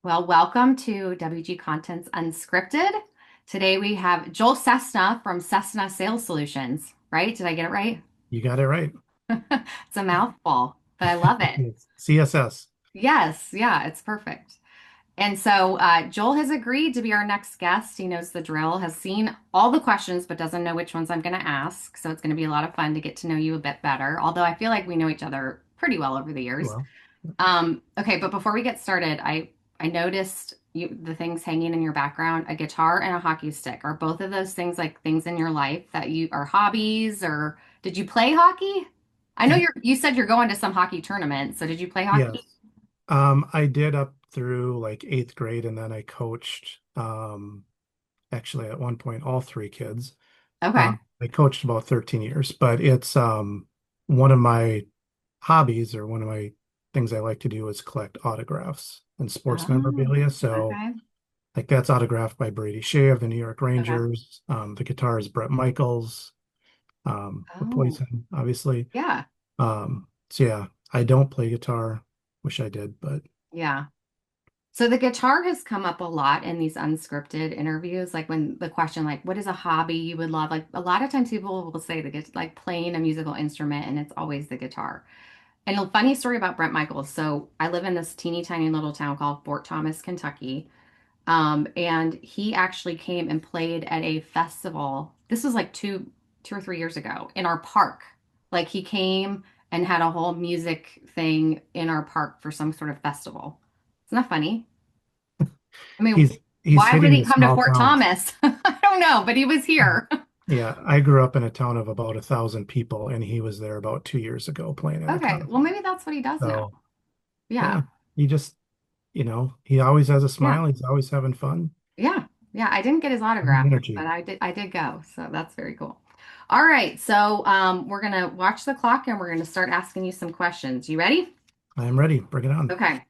Well, welcome to WG Content's Unscripted. Today we have Joel Cessna from Cessna Sales Solutions, right? Did I get it right? You got it right. It's a mouthful, but I love it. It's CSS. Yes, yeah, it's perfect. And so Joel has agreed to be our next guest. He knows the drill, has seen all the questions, but doesn't know which ones I'm going to ask. So it's going to be a lot of fun to get to know you a bit better, although I feel like we know each other pretty well over the years. Well, Okay, but before we get started, I noticed the things hanging in your background, a guitar and a hockey stick. Are both of those things like things in your life that you are hobbies, or did you play hockey? I know you said you're going to some hockey tournament, so did you play yes. hockey? I did up through like eighth grade, and then I coached actually at one point all three kids. Okay. I coached about 13 years, but it's one of my hobbies or one of my things I like to do is collect autographs and sports Oh, memorabilia. So okay. like that's autographed by Brady Shea of the New York Okay. Rangers. The guitar is Brett Michaels, the Oh, Poison, obviously. yeah. So yeah, I don't play guitar. Wish I did, but Yeah. So the guitar has come up a lot in these unscripted interviews, like when the question, like, what is a hobby you would love? Like a lot of times people will say like playing a musical instrument, and it's always the guitar. And a funny story about Brent Michaels. So I live in this teeny tiny little town called Fort Thomas, Kentucky. And he actually came and played at a festival. This was like 2 or 3 years ago in our park. Like he came and had a whole music thing in our park for some sort of festival. Isn't that funny? I mean, he's why would hitting he the come to small Fort towns. Thomas? I don't know, but he was here. Yeah, I grew up in a town of about 1,000 people, and he was there about 2 years ago playing at a Okay, well, concert. maybe that's what he does now. So Yeah, yeah, he just, he always has a yeah, smile. He's always having fun. yeah, yeah. I didn't get his autograph, but Energy. I did go, so that's very cool. All right, so we're gonna watch the clock and we're gonna start asking you some questions. You ready? I'm ready. Bring it on. Okay.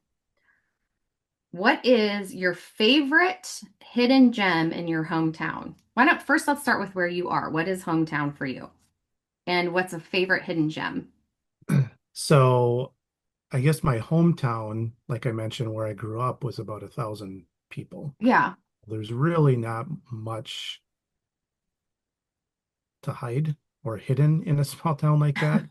What is your favorite hidden gem in your hometown? Why not first let's start with where you are. What is hometown for you? And what's a favorite hidden gem? So I guess my hometown, like I mentioned, where I grew up, was about 1,000 people. Yeah. There's really not much to hide or hidden in a small town like that.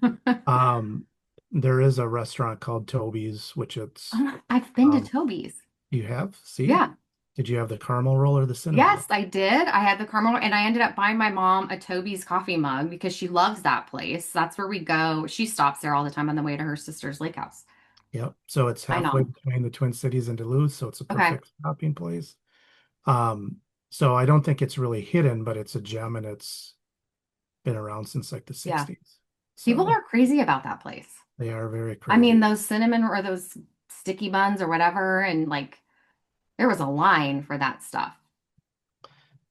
Um, there is a restaurant called Toby's, which it's I've been to um, Toby's. you have, see? Yeah. Did you have the caramel roll or the cinnamon Yes, roll? I did. I had the caramel, and I ended up buying my mom a Toby's coffee mug because she loves that place. That's where we go. She stops there all the time on the way to her sister's lake house. Yep. So it's I halfway know. between the Twin Cities and Duluth, so it's a Okay. perfect stopping place. Um, so I don't think it's really hidden, but it's a gem and it's been around since like the Yeah. 60s. People So are crazy about that place. they are very I mean, crazy. those cinnamon or those sticky buns or whatever, and like there was a line for that stuff.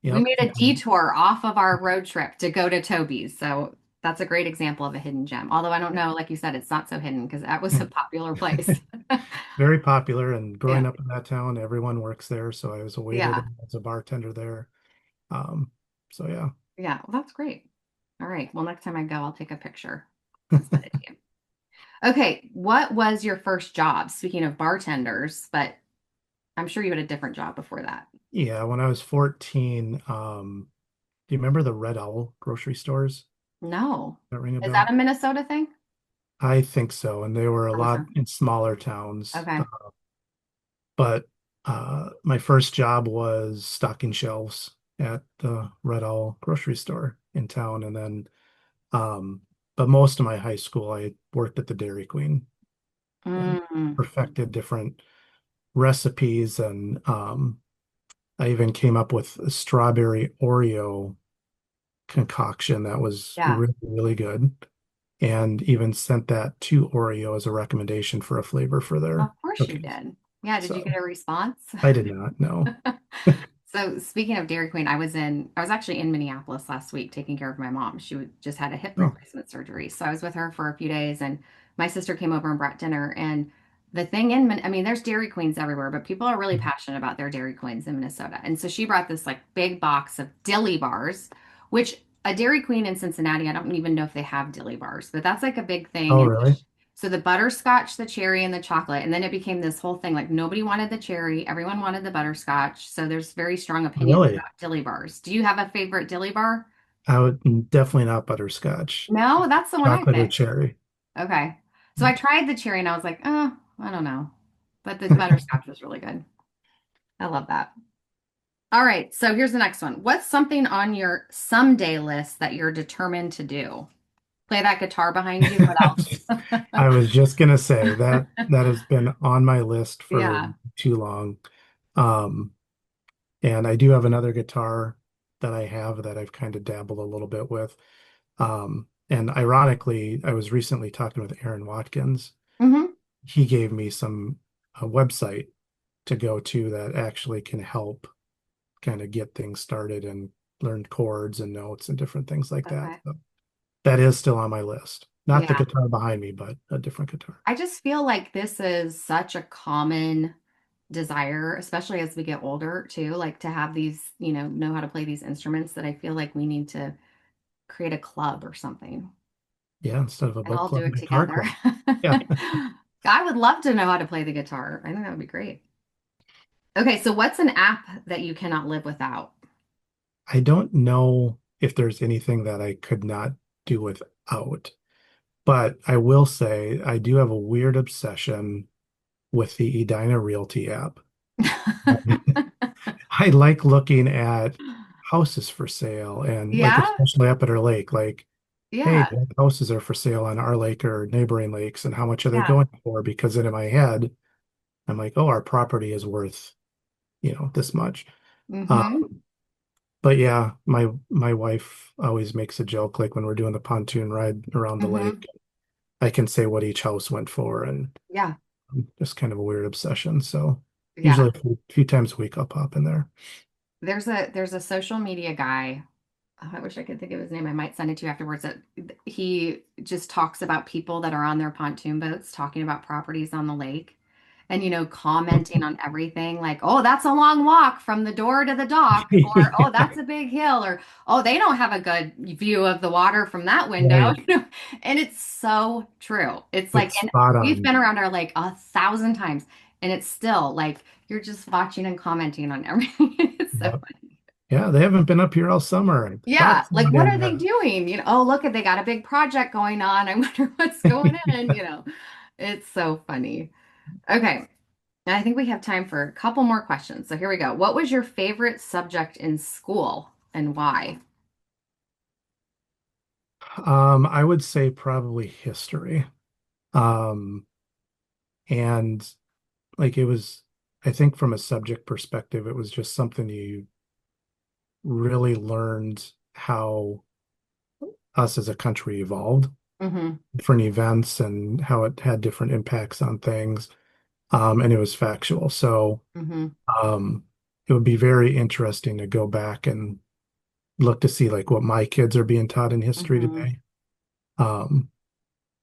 We Yep. made a detour off of our road trip to go to Toby's. So that's a great example of a hidden gem. Although I don't know, like you said, it's not so hidden because that was a popular place. Very popular. And growing Yeah. up in that town, everyone works there. So I was a waiter there, Yeah. I was a bartender there. Um, so yeah. Yeah. Well, that's great. All right. Well, next time I go, I'll take a picture and send it to you. Okay. What was your first job? Speaking of bartenders, but I'm sure you had a different job before that. Yeah, when I was 14, do you remember the Red Owl grocery stores? No. That ring a Is that bell? a Minnesota thing? I think so. And they were a lot Okay. in smaller towns. Okay. But my first job was stocking shelves at the Red Owl grocery store in town. And then, um, but most of my high school, I worked at the Dairy Queen and Mm, perfected different recipes. And I even came up with a strawberry Oreo concoction that was yeah. really, really good. And even sent that to Oreo as a recommendation for a flavor for Of their course you cookies. did. Yeah. Did you So get a response? I did not know. So speaking of Dairy Queen, I was actually in Minneapolis last week taking care of my mom. Just had a hip Oh, replacement surgery. So I was with her for a few days and my sister came over and brought dinner. And the thing I mean, there's Dairy Queens everywhere, but people are really passionate about their Dairy Queens in Minnesota. And so she brought this like big box of dilly bars, which a Dairy Queen in Cincinnati, I don't even know if they have dilly bars, but that's like a big thing. oh, And really? So the butterscotch, the cherry, and the chocolate. And then it became this whole thing. Like nobody wanted the cherry, everyone wanted the butterscotch. So there's very strong opinions Really? about dilly bars. Do you have a favorite dilly bar? I would definitely not butterscotch. No, that's the one I Chocolate or picked. cherry. Okay. So I tried the cherry and I was like, oh, I don't know. But the butterscotch was really good. I love that. All right. So here's the next one. What's something on your someday list that you're determined to do? Play that guitar behind you. What else? I was just gonna say that that has been on my list for Yeah. too long. Um, and I do have another guitar that I have that I've kind of dabbled a little bit with. And ironically, I was recently talking with Aaron Watkins. Hmm. He gave me some a website to go to that actually can help kind of get things started and learn chords and notes and different things like that. Okay. So that is still on my list. Not the Yeah. guitar behind me, but a different guitar. I just feel like this is such a common desire, especially as we get older too, like to have these, know how to play these instruments that I feel like we need to create a club or something Yeah, instead of a and book all do club, it guitar together. club. Yeah. I would love to know how to play the guitar. I think that would be great. Okay, so what's an app that you cannot live without? I don't know if there's anything that I could not do without, but I will say I do have a weird obsession with the Edina Realty app. I like looking at houses for sale and like Yeah, especially up at our lake, like, hey, yeah, what houses are for sale on our lake or neighboring lakes and how much are they yeah. going for? Because then in my head, I'm like, oh, our property is worth, this much. Uh, Mm-hmm. but yeah, my wife always makes a joke like when we're doing the pontoon ride around the Mm-hmm. lake, I can say what each house went for and Yeah, just kind of a weird obsession. So yeah. usually a few times a week I'll pop in there. There's a social media guy. Oh, I wish I could think of his name. I might send it to you afterwards. That he just talks about people that are on their pontoon boats talking about properties on the lake and commenting on everything like, "Oh, that's a long walk from the door to the dock," or "Oh, that's a big hill," or "Oh, they don't have a good view of the water from that window." Right. And it's so true. It's like, It's and spot we've on. been around our lake 1,000 times and it's still like you're just watching and commenting on everything. It's so Yep. Yeah, they haven't been up here all summer. And yeah, that's like not what in are they there. doing? Oh, look at they got a big project going on. I wonder what's going in. It's so funny. Okay. I think we have time for a couple more questions. So here we go. What was your favorite subject in school and why? I would say probably history. Um, and like it was, I think from a subject perspective, it was just something you really learned how us as a country evolved, Hmm. different events and how it had different impacts on things. And it was factual. So Hmm. um, it would be very interesting to go back and look to see like what my kids are being taught in history Hmm. today. Um,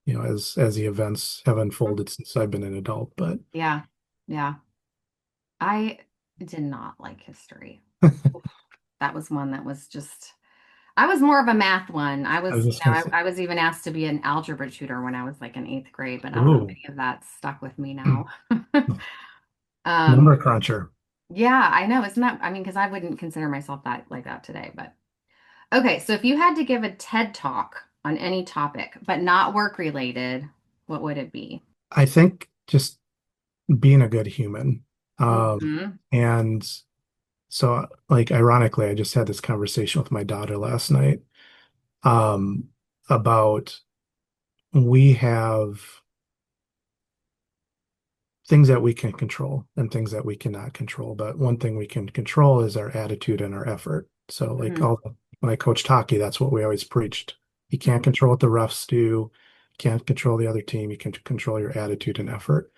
as the events have unfolded since I've been an adult. But Yeah. Yeah. I did not like history. That was one that was just, I was more of a math one. I I was, was just gonna say, I was even asked to be an algebra tutor when I was like in eighth grade, but I don't know if ooh, any of that stuck with me now. number Um, cruncher. yeah, I know. Isn't that, I mean, because I wouldn't consider myself that like that today, but okay. So if you had to give a TED talk on any topic, but not work related, what would it be? I think just being a good human. Hmm. And so, like, ironically, I just had this conversation with my daughter last night um, about we have things that we can control and things that we cannot control. But one thing we can control is our attitude and our effort. So, like, Hmm. when I coached hockey, that's what we always preached. You can't control what the refs do, you can't control the other team. You can control your attitude and effort.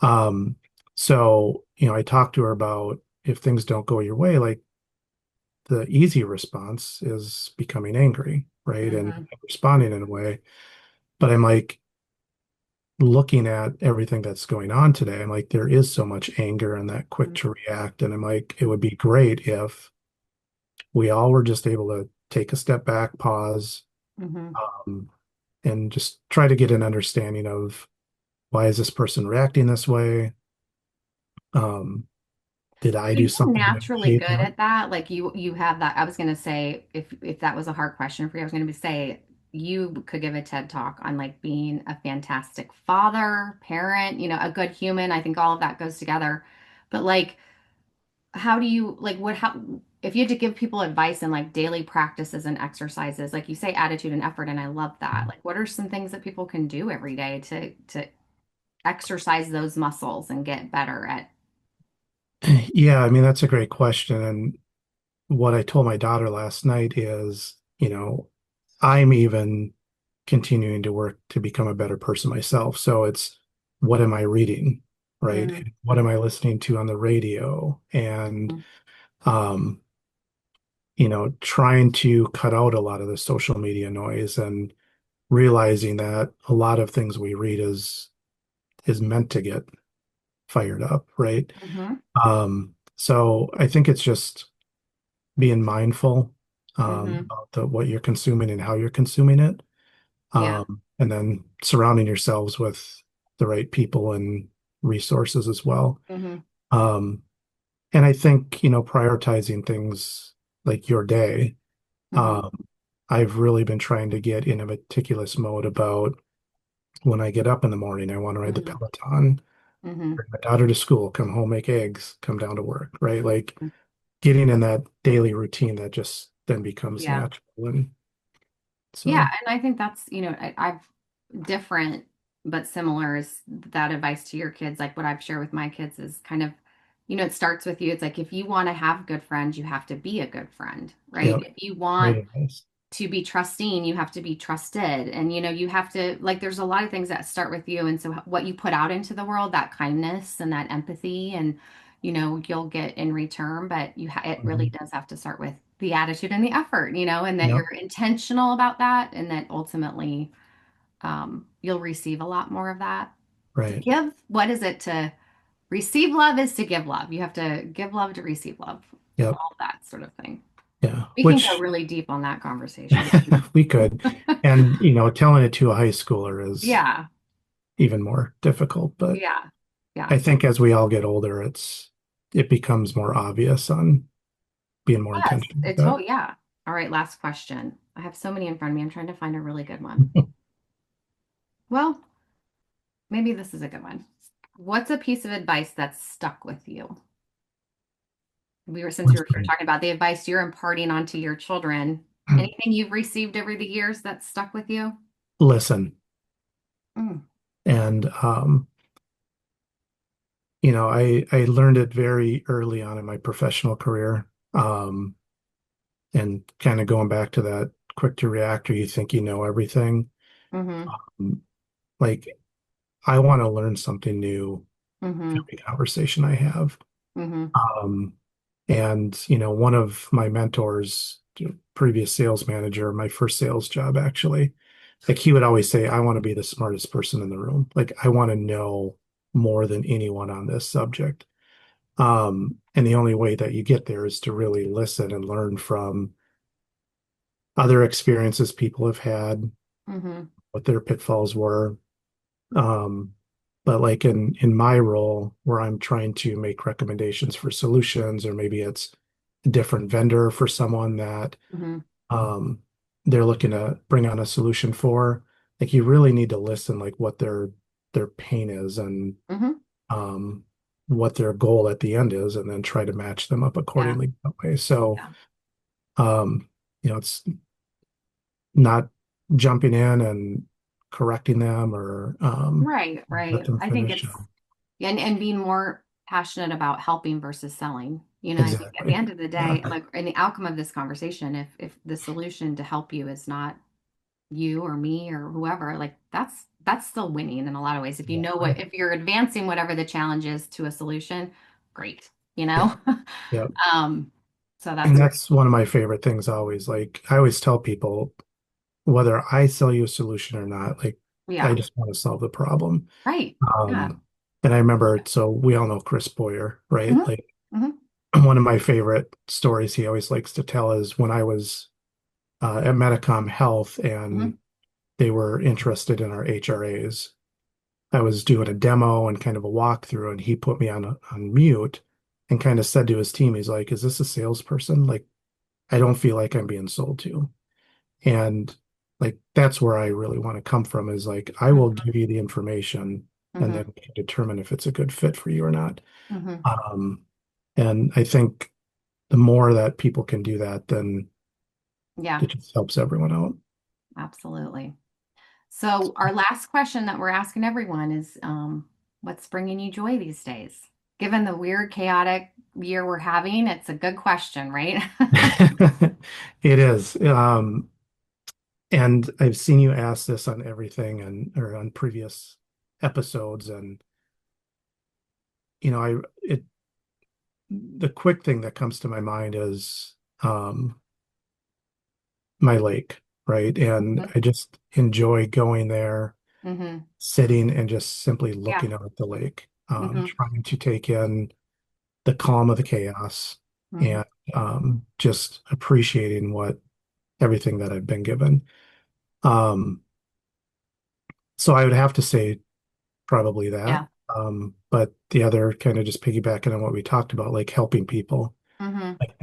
Um, so, I talked to her about if things don't go your way, like the easy response is becoming angry, right? And Hmm. responding in a way. But I'm like, looking at everything that's going on today, I'm like, there is so much anger and that quick to react. And I'm like, it would be great if we all were just able to take a step back, pause, Hmm. um, and just try to get an understanding of why is this person reacting this way? Um, did I Are do you something to naturally indicate good that? at that? Like you have that. I was going to say if that was a hard question for you, I was going to say you could give a TED talk on like being a fantastic father, parent, a good human. I think all of that goes together. But like how do you like what how if you had to give people advice in like daily practices and exercises, like you say attitude and effort, and I love that. Like what are some things that people can do every day to exercise those muscles and get better at Yeah, I mean, that's a great question. And what I told my daughter last night is, I'm even continuing to work to become a better person myself. So it's what am I reading, right? mm, What am I listening to on the radio? And mhm, um, trying to cut out a lot of the social media noise and realizing that a lot of things we read is meant to get fired up, right? mhm, So I think it's just being mindful mhm. about what you're consuming and how you're consuming it, Yeah. and then surrounding yourselves with the right people and resources as well. Mhm. Um, and I think, prioritizing things like your day. Mhm. Um, I've really been trying to get in a meticulous mode about when I get up in the morning, I want to ride the Mhm. Peloton, Mhm. bring my daughter to school, come home, make eggs, come down to work, right? Like getting in that daily routine that just then becomes Yeah. natural. And Yeah, so, and I think that's, I've different but similar is that advice to your kids. Like what I've shared with my kids is kind of, it starts with you. It's like if you want to have good friends, you have to be a good friend, right? yeah, If you great want advice. to be trusting, you have to be trusted. And you have to like there's a lot of things that start with you. And so what you put out into the world, that kindness and that empathy and you'll get in return, but it really Mhm. does have to start with the attitude and the effort, and that Yep, you're intentional about that and that ultimately you'll receive a lot more of that. To right. give, what is it to receive love is to give love. You have to give love to receive love, Yep, all that sort of thing. yeah. We can go Which really deep on that conversation. we could. And, telling it to a high schooler is Yeah, even more difficult. But yeah, yeah. I think as we all get older, it becomes more obvious on being more Yes, intentional with that. yeah. All right, last question. I have so many in front of me. I'm trying to find a really good one. Well, maybe this is a good one. What's a piece of advice that's stuck with you? Since we were talking about the advice you're imparting onto your children, anything you've received over the years that stuck with you? Listen. Mm, And I learned it very early on in my professional career. And kind of going back to that quick to react, or you think you know everything. mm-hmm, Um, like I want to learn something new mm-hmm, every conversation I have. mm-hmm, Um, and one of my mentors, previous sales manager, my first sales job actually, like he would always say, I want to be the smartest person in the room. Like I want to know more than anyone on this subject. And the only way that you get there is to really listen and learn from other experiences people have had, mm-hmm, what their pitfalls were. Um, but like in my role, where I'm trying to make recommendations for solutions, or maybe it's a different vendor for someone that mm-hmm, um, they're looking to bring on a solution for, like you really need to listen, like what their pain is and mm-hmm. um, what their goal at the end is, and then try to match them up Yeah, accordingly that way. So, yeah. um, it's not jumping in and correcting them or Right, let right. them I think finish. it's and being more passionate about helping versus selling. I think at the Exactly. end of the Yeah. day, like in the outcome of this conversation, if the solution to help you is not you or me or whoever, like that's still winning in a lot of ways. If you know Exactly. if you're advancing whatever the challenge is to a solution, great, you Yeah. know? Yeah. Um, so that's And great. that's one of my favorite things always. Like I always tell people, whether I sell you a solution or not, like I Yeah. just want to solve the problem. Right. Yeah. Um, and I remember, so we all know Chris Boyer, right? Hmm. Like Hmm. one of my favorite stories he always likes to tell is when I was at Medicom Health Hmm. and they were interested in our HRAs. I was doing a demo and kind of a walkthrough, and he put me on mute and kind of said to his team, he's like, "Is this a salesperson? Like, I don't feel like I'm being sold to." And like that's where I really want to come from is like I will Hmm. give you the information and Hmm. then we can determine if it's a good fit for you or not. Hmm. Um, and I think the more that people can do that, then Yeah, it just helps everyone out. absolutely. So our last question that we're asking everyone is, what's bringing you joy these days? Given the weird, chaotic year we're having, it's a good question, right? It is. And I've seen you ask this on everything and or on previous episodes, and I it the quick thing that comes to my mind is my lake, right? And I just enjoy going there, Hmm. sitting and just simply Yeah. looking out at the lake, Hmm. trying to take in the calm of the chaos Hmm. and just appreciating what everything that I've been given. Um, so I would have to say probably that. Yeah. But the other kind of just piggybacking on what we talked about, like helping people, Hmm. like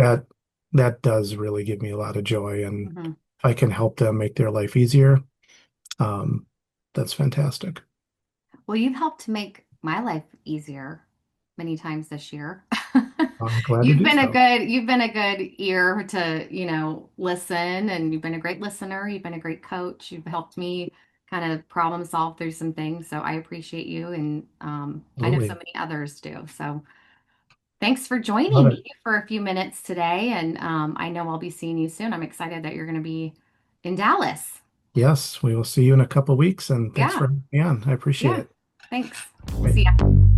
that does really give me a lot of joy. And Hmm. if I can help them make their life easier, um, that's fantastic. Well, you've helped to make my life easier many times this year. I'm glad to do so. You've been a good ear to, listen, and you've been a great listener. You've been a great coach. You've helped me kind of problem solve through some things. So I appreciate you. And I know so Absolutely. many others do. So thanks for Love joining it. me for a few minutes today. And I know I'll be seeing you soon. I'm excited that you're going to be in Dallas. Yes, we will see you in a couple weeks, and thanks for Yeah. having me on. I appreciate Yeah. it. Thanks. Bye. See ya.